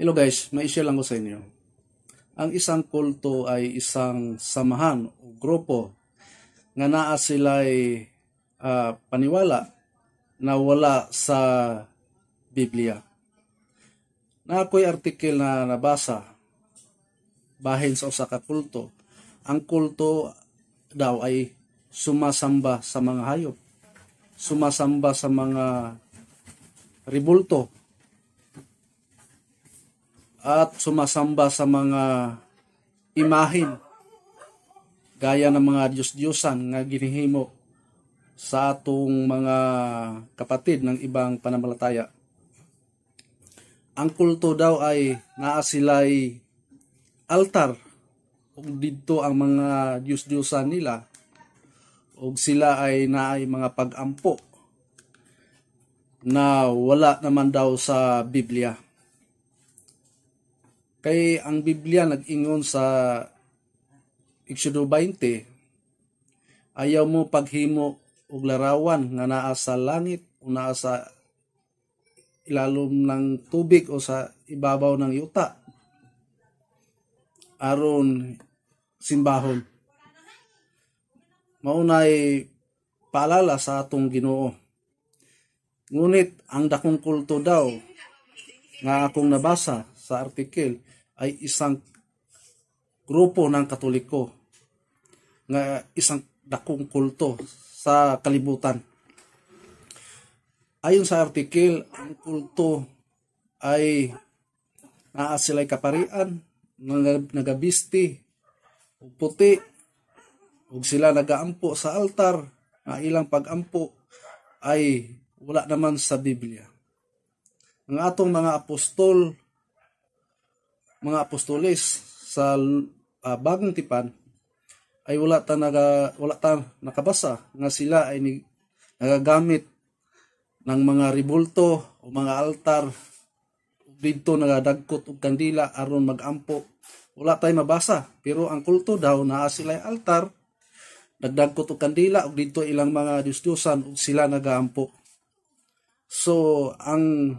Hello guys, may-share lang ko sa inyo. Ang isang kulto ay isang samahan o grupo nga naa sila'y paniwala na wala sa Biblia. Na ako'y artikel na nabasa bahin sa usa ka kulto. Ang kulto daw ay sumasamba sa mga hayop, sumasamba sa mga ribulto, at sumasamba sa mga imahin gaya ng mga Diyos-Diyosan nga ginihimo sa atong mga kapatid ng ibang pananampalataya. Ang kulto daw ay naa sila'y altar ug didto ang mga Diyos-Diyosan nila ug sila ay naay mga pag-ampo na wala naman daw sa Biblia. Kay ang Biblia nag-ingon sa Exodo 20, ayaw mo paghimo og larawan nga naa sa langit o naa sa ilalom ng tubig o sa ibabaw ng yuta aron simbahon. Maunay paalala sa atong Ginoo. Ngunit ang dakong kulto daw nga akong nabasa sa artikel ay isang grupo ng Katoliko nga isang dakong kulto sa kalibutan. Ayon sa artikel, ang kulto ay naa sila'y kaparian, nagabisti, ug puti, ug sila nagaampo sa altar, nga ilang pagampo ay wala naman sa Biblia. Ang atong mga apostoles sa bagong tipan ay wala ta nakabasa nga sila ay nagagamit ng mga ribulto o mga altar dito nagadagkot og kandila aron magampo. Wala tay mabasa, pero ang kulto daw naa sila altar, nagdagkot og kandila ug dito ilang mga Diyos-Diyosan ug sila nagaampo. So ang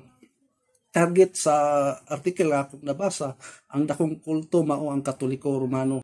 target sa artikel nga akong nabasa, ang dakong kulto mao ang Katoliko Romano.